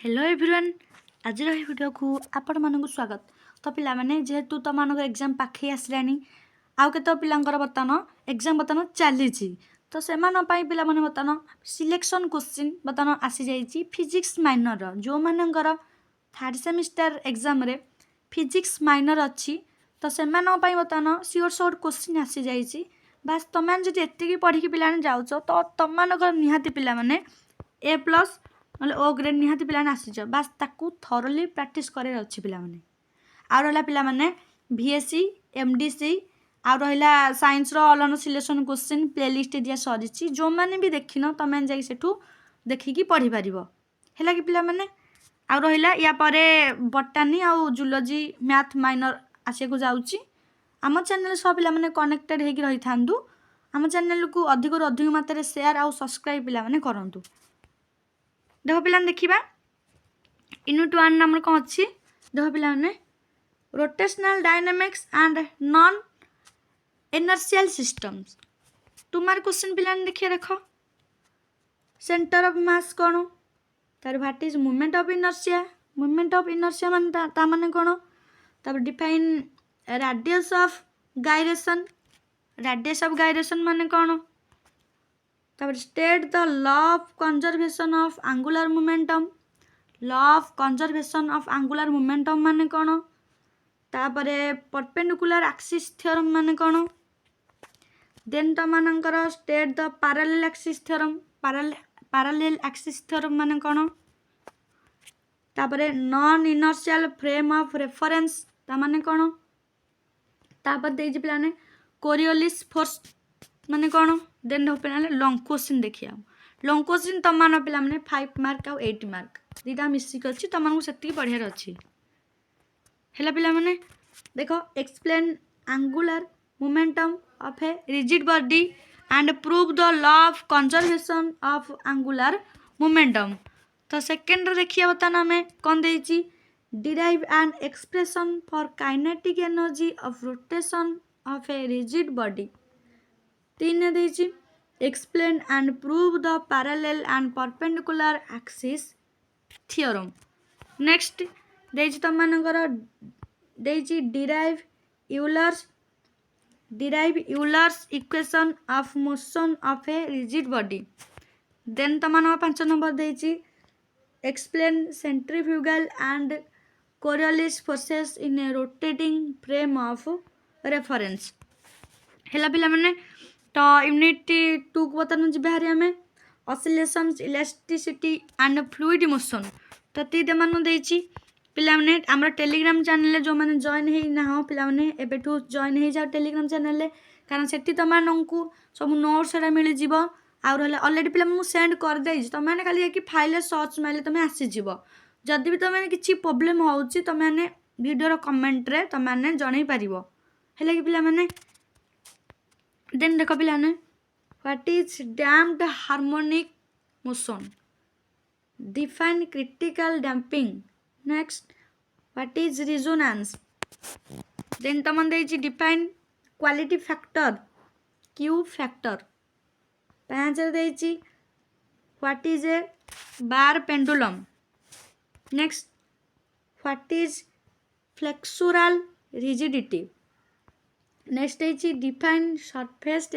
Hello everyone आज video को आपण मानक स्वागत। तो पिला माने जेहेतु तुम मान एग्जाम पाखे आसलानी आउ के पिलांकर बर्तमान एग्जाम बर्तमान चली तो से पिला माने बर्तमान सिलेक्शन क्वेश्चन बर्तमान आसी जाइए फिजिक्स माइनर जो मानकर थर्ड सेमिस्टर एग्जाम रे फिजिक्स माइनर अच्छी तो से बर्तमान सियोर शॉर्ट क्वेश्चन आसी जाइए। बास तुम मैंने जी पढ़ी पिला जाऊँ तो तुम निहाती पिला माने ए प्लस ना ओ ग्रेड निहाती पिला आसीच बास ताकू थरोली प्रैक्टिस करे अच्छी पिला माने आ रहा पिला माने VSC MDC आ रहा साइंस रो अलग सिलेक्शन क्वेश्चन प्लेलिस्ट दिया सरी जो मैंने भी देखिन तुम जाई सेठू देखिकी पढ़ी पारिबो हैला कि पिला माने आ रहा या परे बटानी आ जूलॉजी मैथ माइनर आसे को जाउची आम चैनल सब पिला माने कनेक्टेड होगी रही थांदु आम चैनल को अधिक अधिक मात्रा शेयर आ सब्सक्राइब पिला माने करंतु। देख पिला देखा यूनिट 1 नंबर कौन अच्छी देख पिला rotational dynamics and non inertial systems तुम्हार क्वेश्चन पिला देखिए देख सेंटर ऑफ मास कौन तार what is movement of inertia माने कौन तार डिफाइन रेडियस ऑफ गायरेशन माने कौन तापर state the law of conservation of angular momentum माने कौन तापरे परपेंडिकुलर एक्सिस थ्योरम माने कौन देन तमानंकर state the parallel axis theorem माने कौन तापरे non inertial frame of reference ता माने कौन तापर देजी पिलाने कोरियोलिस फोर्स माने कौन देन पे लंग क्वेश्चन देखिए लंग क्वेश्चन तुम मान पे 5 मार्क आ 8 मार्क दीटा मिसिक अच्छी तुमको से पढ़ार अच्छी है पिला माने देख explain angular momentum of a rigid body and prove the law of conservation of angular momentum. तो सेकेंड देखिए बता आम कौन देची derive an expression for kinetic energy of rotation of a rigid body. 3 देची explain and prove the parallel and perpendicular axis theorem. Next देची तुम मानकर देची derive Euler's equation of motion of a rigid body. Then तुम 5 number देची explain centrifugal and Coriolis forces in A rotating frame of reference है पिला माने। तो यूनिट 2 को बता जी आम oscillations elasticity and fluid motion तो तीन मान देची पिला माने आम टेलीग्राम चैनल जो मैंने जॉइन हो पिला माने एबेठू जॉइन हो जाओ टेलीग्राम चैनल कारण सेठी तुमको सब नोट्स मिल जाव आ अलरेडी पिला सेंड कर दे तुमने खाली फाइल सर्च मारे तुम आसीज जदि भी तुम किसी प्रोब्लेम हो तुमने वीडियो कमेंट रे तुमने जन पार है कि पिला माने। देन देख पिला what is damped harmonic motion define critical damping. Next what is resonance. Then तुम define quality factor Q factor. 5 देची what is a bar pendulum. Next what is flexural rigidity. Next देची डिफाइन सरफेस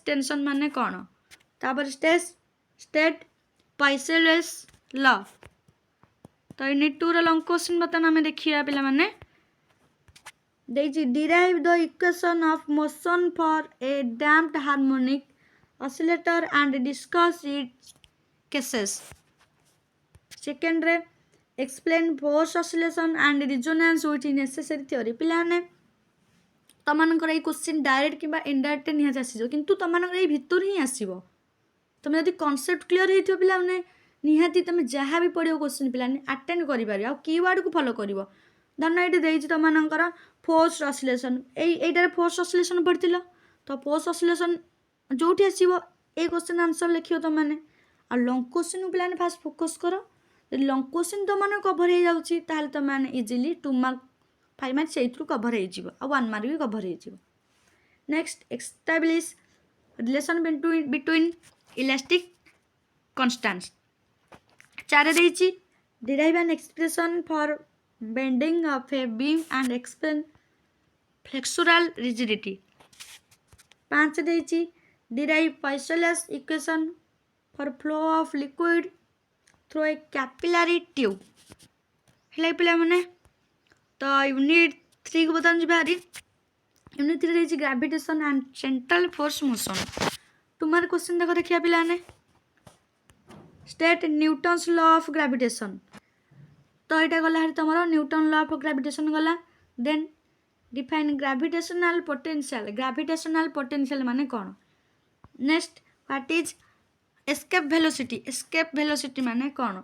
टेंशन माने कौन तापर state Poiseuille's law. तो unit 2 long question बता आम देखिए पिला माने देची derive the equation of motion for a damped harmonic oscillator and discuss it's cases. Second रे explain force oscillation and resonance with necessary theory पिला ने तुमको ये क्वेश्चन डायरेक्ट कि इनडायरेक्ट निहाती आसीज किंतु तुमको ये भितर ही आसो तुम जब कॉन्सेप्ट क्लीयर हो पिला निहाती तुम जहाँ भी पढ़ो क्वेश्चन पिला अटेंड कर कीवर्ड को फॉलो कर धन ये तुमकर फोर्स ऑसिलेशन यहीटार फोर्स ऑसिलेशन पढ़ी तो फोर्स ऑसिलेशन जो आसो ये क्वेश्चन आंसर लिखो तुमने आ लंग क्वेश्चन पिला फास्ट फोकस कर लंग क्वेश्चन तुमने कभर हो जाऊँगी तुमने इजिली 2 मार्क 5 मार्क से कभर हो 1 मार्क भी कभर हो। Next establish relation between elastic constants चार देइछि derive an expression for bending of a beam and explain flexural rigidity. 5 देइछि derive Poiseuille's equation for flow of liquid through a capillary tube. हेला पिला माने तो unit 3 को बतन जिबारी। यूनिट 3 देइछि gravitation and central force motion. तुम्हारे क्वेश्चन देखो देखिया पिला ने state Newton's law of gravitation. तो यहाँ गला तुम न्यूटन लॉ ऑफ ग्रेविटेशन गला। Then define gravitational potential. Gravitational potential माने कौन। Next what is escape velocity. Escape velocity माने कौन।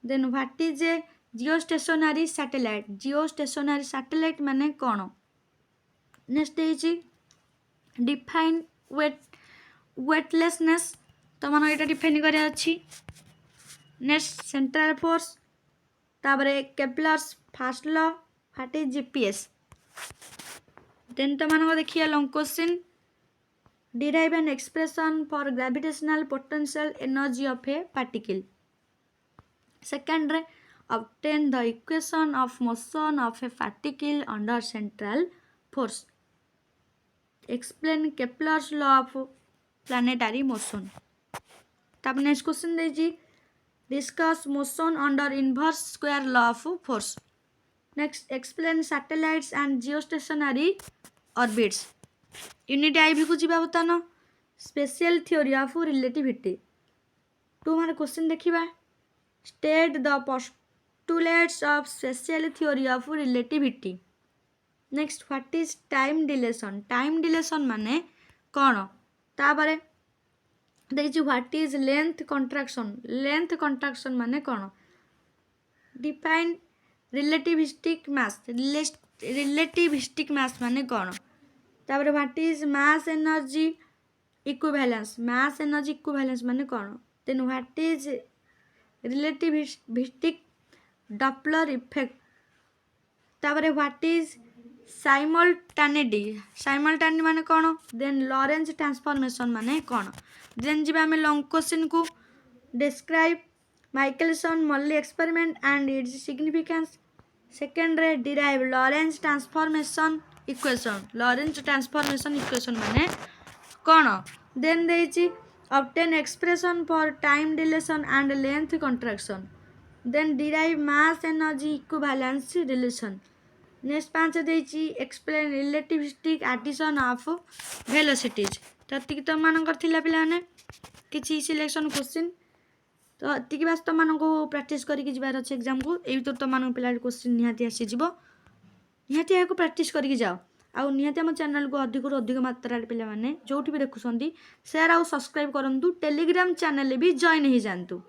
Then what is a geostationary satellite. Geostationary satellite माने कौन। नेक्स्ट है डिफाइन वेटलेसनेस। तो मन यहाँ डिफाइन कराया अच्छी। नेक्स्ट सेंट्रल फोर्स ताबरे Kepler's first law what is GPS. Then तो मान देखिए long question derive an expression for gravitational potential energy of a particle. Second रे obtain the equation of motion of a particle under central force. Explain Kepler's law of planetary motion. तब next question देजी discuss motion under inverse square law of force. Next explain satellites and geostationary orbits. Unit IV को जीवा बताना special theory of relativity. Two मार question देखिबा state the postulates of special theory of relativity. Next what is time dilation. Time dilation माने कौन। तापरे देखिए what is length contraction. Length contraction माने कौन। Define relativistic mass. Relativistic mass माने कौन। तापर what is mass energy equivalence. Mass energy equivalence माने कौन। Then what is relativistic Doppler effect. तापर व्हाट इज साइमल्टानेटी। साइमल्टानेटी माने कौन। देन लॉरेंज ट्रांसफॉर्मेशन माने कौन। देन जी आम लॉन्ग क्वेश्चन को describe Michelson Morley experiment and its significance. Second रे derive Lorentz transformation equation. Lorentz transformation equation माने कौन। देन देइछि obtain expression for time dilation and length contraction. Then derive mass energy equivalence relation. Next 5 देइछि explain relativistic addition of velocities. तो एतिक तुम मानकर थिला पिलाने किछि सिलेक्शन क्वेश्चन। तो एतिक बास तुम मानको प्रैक्टिस करिक जिबार अछि एग्जाम को। एई तो तुम मानको पिला क्वेश्चन निहाती आसी जिवो। निहाती याको प्रैक्टिस करिक जाओ। आउ निहाती हम चैनल को अधिक अधिक मात्रा पिला माने जोठी भी देखुसंदी शेयर आउ सब्सक्राइब करंतु। टेलीग्राम चैनल भी जॉइन हो जांतु।